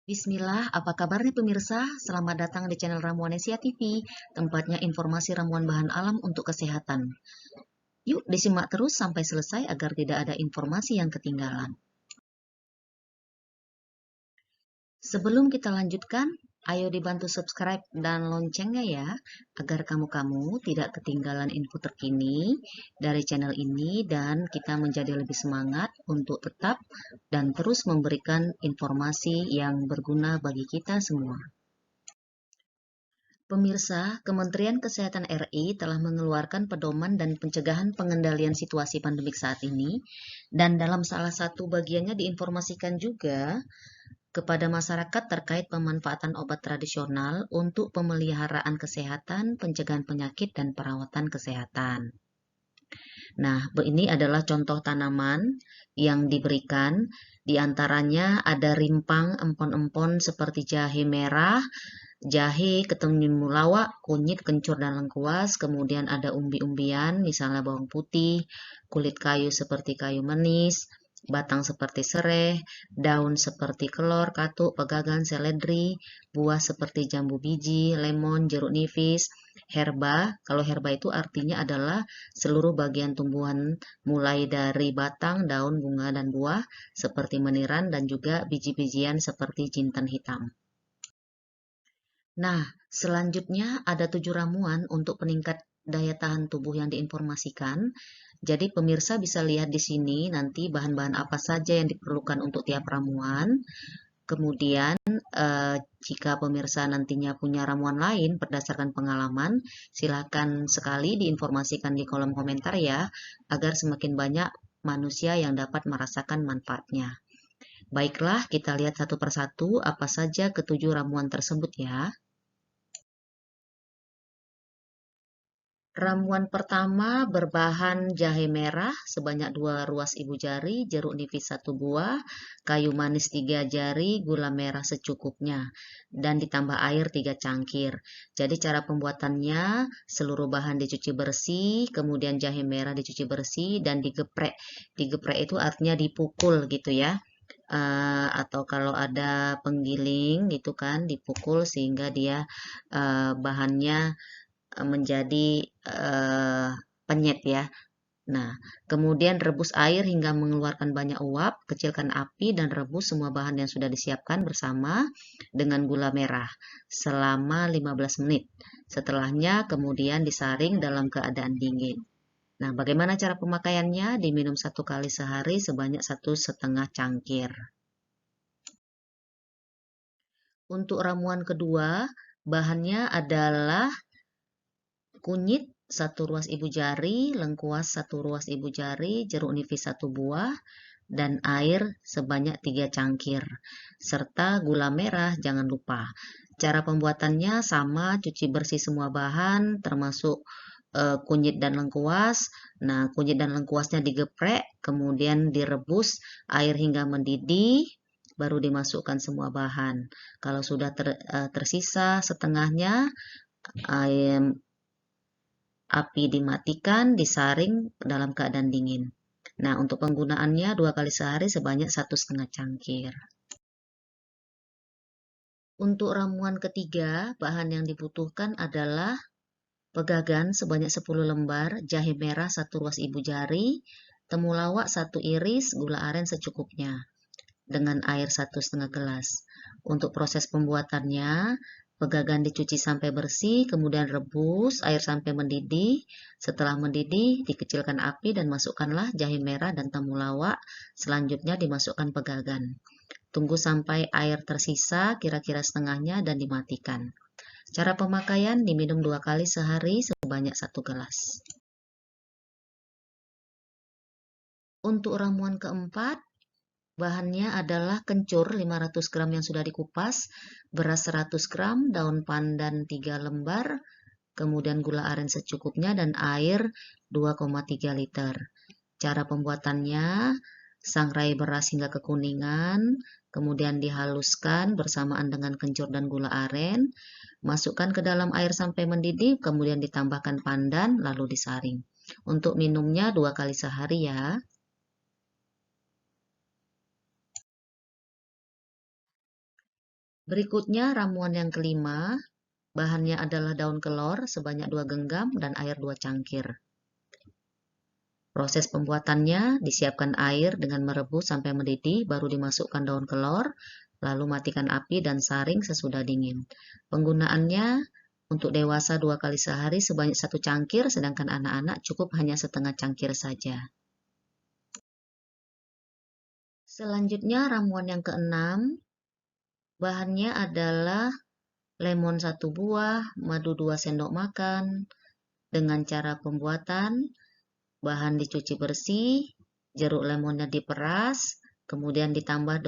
Bismillah, apa kabarnya pemirsa? Selamat datang di channel Ramuan Asia TV, tempatnya informasi ramuan bahan alam untuk kesehatan. Yuk disimak terus sampai selesai agar tidak ada informasi yang ketinggalan. Sebelum kita lanjutkan, ayo dibantu subscribe dan loncengnya ya, agar kamu-kamu tidak ketinggalan info terkini dari channel ini dan kita menjadi lebih semangat untuk tetap dan terus memberikan informasi yang berguna bagi kita semua. Pemirsa, Kementerian Kesehatan RI telah mengeluarkan pedoman dan pencegahan pengendalian situasi pandemik saat ini, dan dalam salah satu bagiannya diinformasikan juga kepada masyarakat terkait pemanfaatan obat tradisional untuk pemeliharaan kesehatan, pencegahan penyakit, dan perawatan kesehatan. Nah, ini adalah contoh tanaman yang diberikan. Di antaranya ada rimpang empon-empon seperti jahe merah, jahe, ketumulawak, kunyit, kencur, dan lengkuas. Kemudian ada umbi-umbian, misalnya bawang putih, kulit kayu seperti kayu manis, batang seperti sereh, daun seperti kelor, katuk, pegagan, seledri, buah seperti jambu biji, lemon, jeruk nipis, herba. Kalau herba itu artinya adalah seluruh bagian tumbuhan mulai dari batang, daun, bunga, dan buah seperti meniran dan juga biji-bijian seperti jintan hitam. Nah, selanjutnya ada 7 ramuan untuk peningkat daya tahan tubuh yang diinformasikan. Jadi pemirsa bisa lihat di sini nanti bahan-bahan apa saja yang diperlukan untuk tiap ramuan. Kemudian jika pemirsa nantinya punya ramuan lain berdasarkan pengalaman, silakan sekali diinformasikan di kolom komentar ya, agar semakin banyak manusia yang dapat merasakan manfaatnya. Baiklah, kita lihat satu persatu apa saja ketujuh ramuan tersebut ya. Ramuan pertama berbahan jahe merah sebanyak 2 ruas ibu jari, jeruk nipis 1 buah, kayu manis 3 jari, gula merah secukupnya, dan ditambah air 3 cangkir. Jadi cara pembuatannya, seluruh bahan dicuci bersih, kemudian jahe merah dicuci bersih dan digeprek. Digeprek itu artinya dipukul gitu ya. Atau kalau ada penggiling gitu kan, dipukul sehingga dia bahannya menjadi penyet ya. Nah, kemudian rebus air hingga mengeluarkan banyak uap, kecilkan api dan rebus semua bahan yang sudah disiapkan bersama dengan gula merah selama 15 menit. Setelahnya kemudian disaring dalam keadaan dingin. Nah, bagaimana cara pemakaiannya? Diminum 1 kali sehari sebanyak 1,5 cangkir. Untuk ramuan kedua, bahannya adalah kunyit 1 ruas ibu jari, lengkuas 1 ruas ibu jari, jeruk nipis 1 buah, dan air sebanyak 3 cangkir, serta gula merah jangan lupa. Cara pembuatannya sama, cuci bersih semua bahan, termasuk kunyit dan lengkuas. Nah, kunyit dan lengkuasnya digeprek, kemudian direbus air hingga mendidih, baru dimasukkan semua bahan. Kalau sudah tersisa setengahnya, api dimatikan, disaring dalam keadaan dingin. Nah, untuk penggunaannya 2 kali sehari sebanyak 1,5 cangkir. Untuk ramuan ketiga, bahan yang dibutuhkan adalah pegagan sebanyak 10 lembar, jahe merah 1 ruas ibu jari, temulawak 1 iris, gula aren secukupnya, dengan air 1,5 gelas. Untuk proses pembuatannya, pegagan dicuci sampai bersih, kemudian rebus air sampai mendidih. Setelah mendidih, dikecilkan api dan masukkanlah jahe merah dan temulawak. Selanjutnya dimasukkan pegagan. Tunggu sampai air tersisa, kira-kira setengahnya, dan dimatikan. Cara pemakaian, diminum 2 kali sehari sebanyak 1 gelas. Untuk ramuan keempat, bahannya adalah kencur 500 gram yang sudah dikupas, beras 100 gram, daun pandan 3 lembar, kemudian gula aren secukupnya, dan air 2,3 liter. Cara pembuatannya, sangrai beras hingga kekuningan, kemudian dihaluskan bersamaan dengan kencur dan gula aren, masukkan ke dalam air sampai mendidih, kemudian ditambahkan pandan, lalu disaring. Untuk minumnya 2 kali sehari ya. Berikutnya ramuan yang kelima, bahannya adalah daun kelor sebanyak 2 genggam dan air 2 cangkir. Proses pembuatannya, disiapkan air dengan merebus sampai mendidih, baru dimasukkan daun kelor, lalu matikan api dan saring sesudah dingin. Penggunaannya untuk dewasa 2 kali sehari sebanyak 1 cangkir, sedangkan anak-anak cukup hanya setengah cangkir saja. Selanjutnya ramuan yang keenam, bahannya adalah lemon 1 buah, madu 2 sendok makan. Dengan cara pembuatan, bahan dicuci bersih, jeruk lemonnya diperas, kemudian ditambah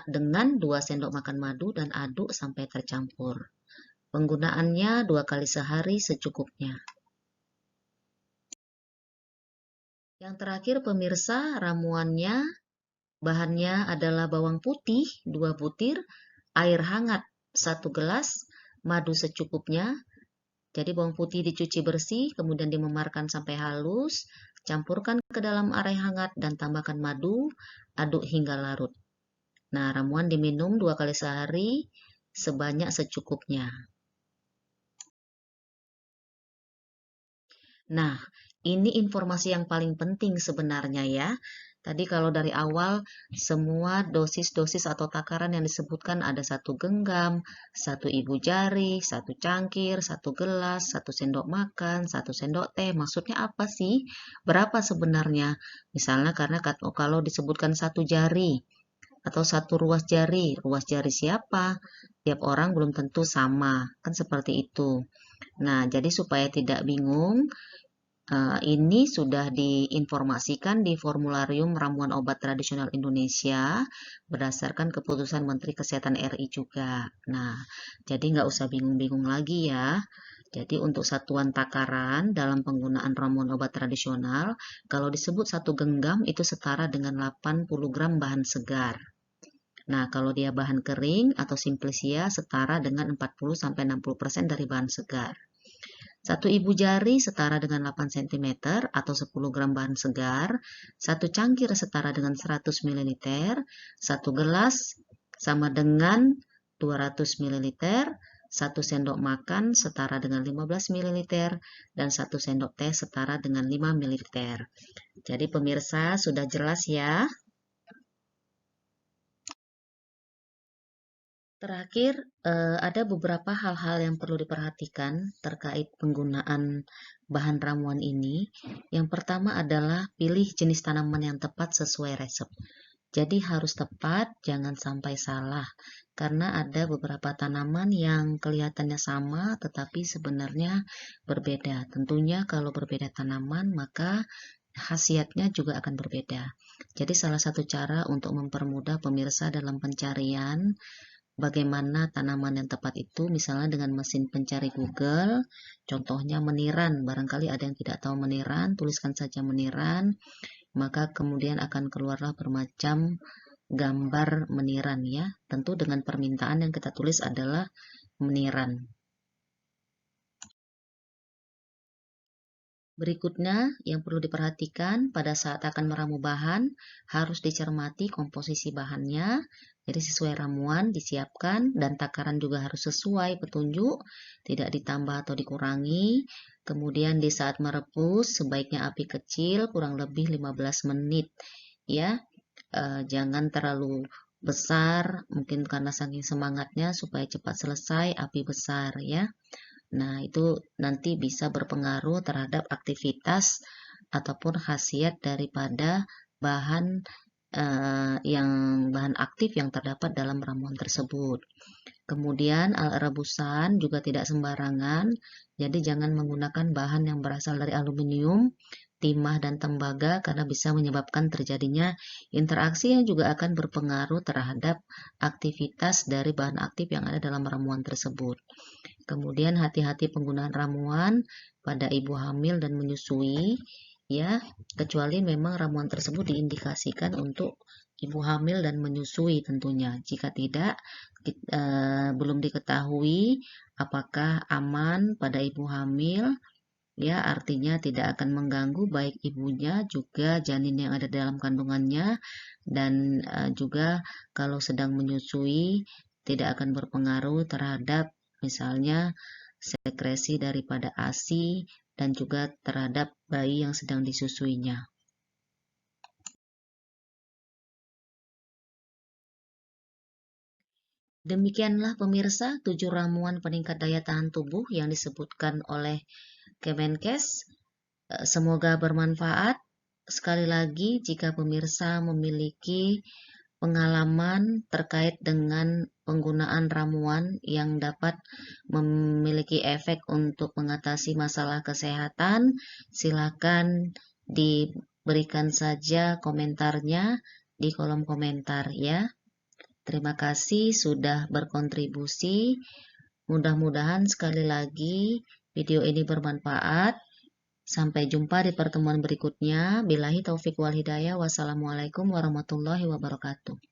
dengan 2 sendok makan madu dan aduk sampai tercampur. Penggunaannya 2 kali sehari secukupnya. Yang terakhir pemirsa, ramuannya, bahannya adalah bawang putih 2 butir, air hangat 1 gelas, madu secukupnya. Jadi bawang putih dicuci bersih, kemudian dimemarkan sampai halus, campurkan ke dalam air hangat dan tambahkan madu, aduk hingga larut. Nah, ramuan diminum 2 kali sehari sebanyak secukupnya. Nah, ini informasi yang paling penting sebenarnya ya. Tadi kalau dari awal semua dosis-dosis atau takaran yang disebutkan ada 1 genggam, 1 ibu jari, 1 cangkir, 1 gelas, 1 sendok makan, 1 sendok teh. Maksudnya apa sih? Berapa sebenarnya? Misalnya karena kalau disebutkan 1 jari atau 1 ruas jari siapa? Tiap orang belum tentu sama, kan seperti itu. Nah, jadi supaya tidak bingung, ini sudah diinformasikan di Formularium Ramuan Obat Tradisional Indonesia berdasarkan keputusan Menteri Kesehatan RI juga. Nah, jadi nggak usah bingung-bingung lagi ya. Jadi untuk satuan takaran dalam penggunaan ramuan obat tradisional, kalau disebut 1 genggam itu setara dengan 80 gram bahan segar. Nah, kalau dia bahan kering atau simplisia setara dengan 40-60% dari bahan segar. 1 ibu jari setara dengan 8 cm atau 10 gram bahan segar, 1 cangkir setara dengan 100 ml, 1 gelas sama dengan 200 ml, 1 sendok makan setara dengan 15 ml, dan 1 sendok teh setara dengan 5 ml. Jadi pemirsa sudah jelas ya. Terakhir, ada beberapa hal-hal yang perlu diperhatikan terkait penggunaan bahan ramuan ini. Yang pertama adalah pilih jenis tanaman yang tepat sesuai resep. Jadi harus tepat, jangan sampai salah. Karena ada beberapa tanaman yang kelihatannya sama, tetapi sebenarnya berbeda. Tentunya kalau berbeda tanaman, maka khasiatnya juga akan berbeda. Jadi salah satu cara untuk mempermudah pemirsa dalam pencarian bagaimana tanaman yang tepat itu, misalnya dengan mesin pencari Google, contohnya meniran. Barangkali ada yang tidak tahu meniran, tuliskan saja meniran, maka kemudian akan keluarlah bermacam gambar meniran ya. Tentu dengan permintaan yang kita tulis adalah meniran. Berikutnya, yang perlu diperhatikan pada saat akan meramu bahan, harus dicermati komposisi bahannya. Jadi sesuai ramuan disiapkan dan takaran juga harus sesuai petunjuk, tidak ditambah atau dikurangi. Kemudian di saat merebus, sebaiknya api kecil kurang lebih 15 menit. Ya, jangan terlalu besar, mungkin karena saking semangatnya supaya cepat selesai, api besar ya. Nah, itu nanti bisa berpengaruh terhadap aktivitas ataupun khasiat daripada bahan yang bahan aktif yang terdapat dalam ramuan tersebut. Kemudian alat rebusan juga tidak sembarangan, jadi jangan menggunakan bahan yang berasal dari aluminium, timah, dan tembaga karena bisa menyebabkan terjadinya interaksi yang juga akan berpengaruh terhadap aktivitas dari bahan aktif yang ada dalam ramuan tersebut. Kemudian hati-hati penggunaan ramuan pada ibu hamil dan menyusui ya, kecuali memang ramuan tersebut diindikasikan untuk ibu hamil dan menyusui tentunya. Jika tidak, belum diketahui apakah aman pada ibu hamil, ya artinya tidak akan mengganggu baik ibunya juga janin yang ada dalam kandungannya, dan juga kalau sedang menyusui tidak akan berpengaruh terhadap misalnya sekresi daripada ASI dan juga terhadap bayi yang sedang disusuinya. Demikianlah pemirsa 7 ramuan peningkat daya tahan tubuh yang disebutkan oleh Kemenkes. Semoga bermanfaat. Sekali lagi, jika pemirsa memiliki pengalaman terkait dengan penggunaan ramuan yang dapat memiliki efek untuk mengatasi masalah kesehatan, silakan diberikan saja komentarnya di kolom komentar ya. Terima kasih sudah berkontribusi. Mudah-mudahan sekali lagi video ini bermanfaat. Sampai jumpa di pertemuan berikutnya. Billahi taufik wal hidayah. Wassalamualaikum warahmatullahi wabarakatuh.